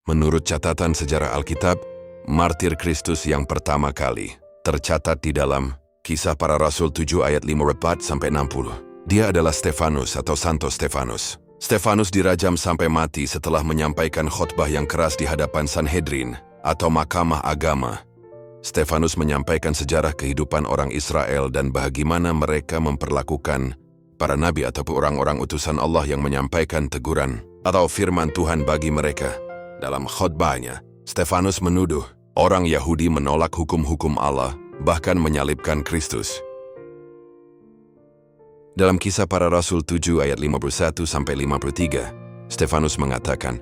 Menurut catatan sejarah Alkitab, martir Kristus yang pertama kali tercatat di dalam Kisah Para Rasul 7 ayat 54-60. Dia adalah Stefanus atau Santo Stefanus. Stefanus dirajam sampai mati setelah menyampaikan khotbah yang keras di hadapan Sanhedrin atau Mahkamah Agama. Stefanus menyampaikan sejarah kehidupan orang Israel dan bagaimana mereka memperlakukan para nabi ataupun orang-orang utusan Allah yang menyampaikan teguran atau firman Tuhan bagi mereka. Dalam khotbahnya, Stefanus menuduh orang Yahudi menolak hukum-hukum Allah, bahkan menyalibkan Kristus. Dalam Kisah Para Rasul 7 ayat 51-53, Stefanus mengatakan,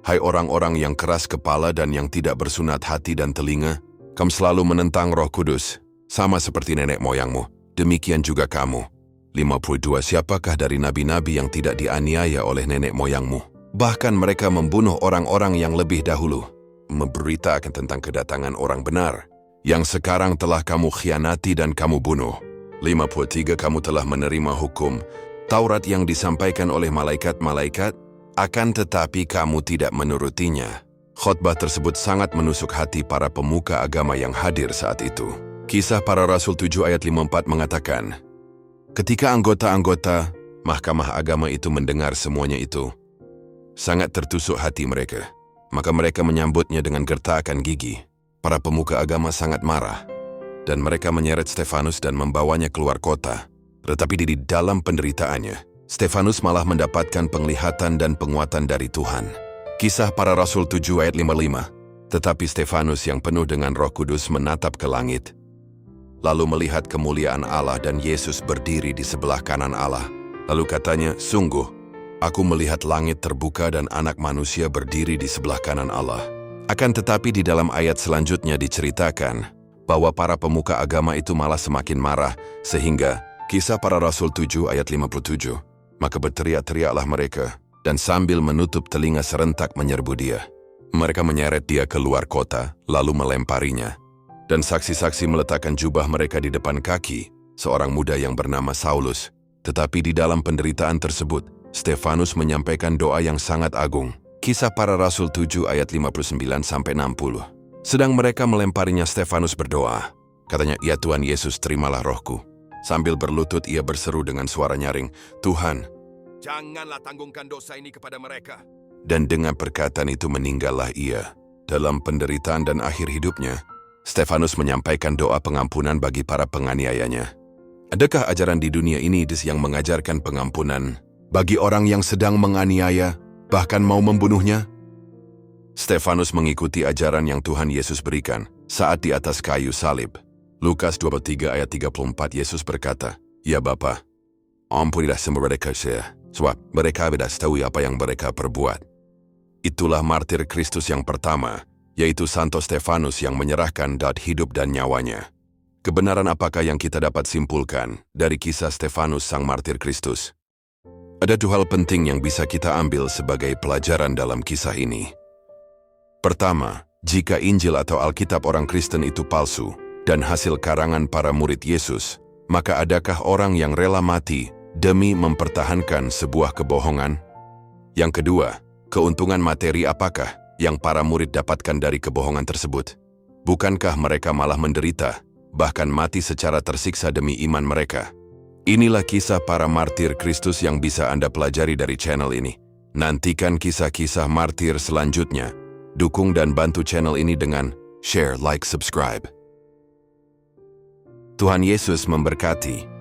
"Hai orang-orang yang keras kepala dan yang tidak bersunat hati dan telinga, kamu selalu menentang Roh Kudus, sama seperti nenek moyangmu, demikian juga kamu." 52 Siapakah dari nabi-nabi yang tidak dianiaya oleh nenek moyangmu? Bahkan mereka membunuh orang-orang yang lebih dahulu. Memberitakan tentang kedatangan orang benar, yang sekarang telah kamu khianati dan kamu bunuh. 53 Kamu telah menerima hukum Taurat yang disampaikan oleh malaikat-malaikat, akan tetapi kamu tidak menurutinya. Khotbah tersebut sangat menusuk hati para pemuka agama yang hadir saat itu. Kisah Para Rasul 7 ayat 54 mengatakan, ketika anggota-anggota Mahkamah Agama itu mendengar semuanya itu, sangat tertusuk hati mereka. Maka mereka menyambutnya dengan gertakan gigi. Para pemuka agama sangat marah, dan mereka menyeret Stefanus dan membawanya keluar kota. Tetapi di dalam penderitaannya, Stefanus malah mendapatkan penglihatan dan penguatan dari Tuhan. Kisah Para Rasul 7 ayat 55. Tetapi Stefanus yang penuh dengan Roh Kudus menatap ke langit, lalu melihat kemuliaan Allah dan Yesus berdiri di sebelah kanan Allah. Lalu katanya, sungguh, aku melihat langit terbuka dan Anak Manusia berdiri di sebelah kanan Allah. Akan tetapi di dalam ayat selanjutnya diceritakan bahwa para pemuka agama itu malah semakin marah, sehingga Kisah Para Rasul 7 ayat 57, maka berteriak-teriaklah mereka, dan sambil menutup telinga serentak menyerbu dia. Mereka menyeret dia keluar kota, lalu melemparinya. Dan saksi-saksi meletakkan jubah mereka di depan kaki seorang muda yang bernama Saulus. Tetapi di dalam penderitaan tersebut, Stefanus menyampaikan doa yang sangat agung. Kisah Para Rasul 7 ayat 59-60. Sedang mereka melemparinya, Stefanus berdoa. Katanya, ya Tuhan Yesus, terimalah rohku. Sambil berlutut ia berseru dengan suara nyaring, Tuhan, janganlah tanggungkan dosa ini kepada mereka. Dan dengan perkataan itu meninggallah ia. Dalam penderitaan dan akhir hidupnya, Stefanus menyampaikan doa pengampunan bagi para penganiayanya. Adakah ajaran di dunia ini yang mengajarkan pengampunan bagi orang yang sedang menganiaya, bahkan mau membunuhnya? Stefanus mengikuti ajaran yang Tuhan Yesus berikan saat di atas kayu salib. Lukas 23 ayat 34 Yesus berkata, ya Bapa, ampunilah semua mereka sebab mereka tidak tahu apa yang mereka perbuat. Itulah martir Kristus yang pertama, yaitu Santo Stefanus yang menyerahkan hidup dan nyawanya. Kebenaran apakah yang kita dapat simpulkan dari kisah Stefanus sang martir Kristus? Ada dua hal penting yang bisa kita ambil sebagai pelajaran dalam kisah ini. Pertama, jika Injil atau Alkitab orang Kristen itu palsu dan hasil karangan para murid Yesus, maka adakah orang yang rela mati demi mempertahankan sebuah kebohongan? Yang kedua, keuntungan materi apakah yang para murid dapatkan dari kebohongan tersebut? Bukankah mereka malah menderita, bahkan mati secara tersiksa demi iman mereka? Inilah kisah para martir Kristus yang bisa Anda pelajari dari channel ini. Nantikan kisah-kisah martir selanjutnya. Dukung dan bantu channel ini dengan share, like, subscribe. Tuhan Yesus memberkati.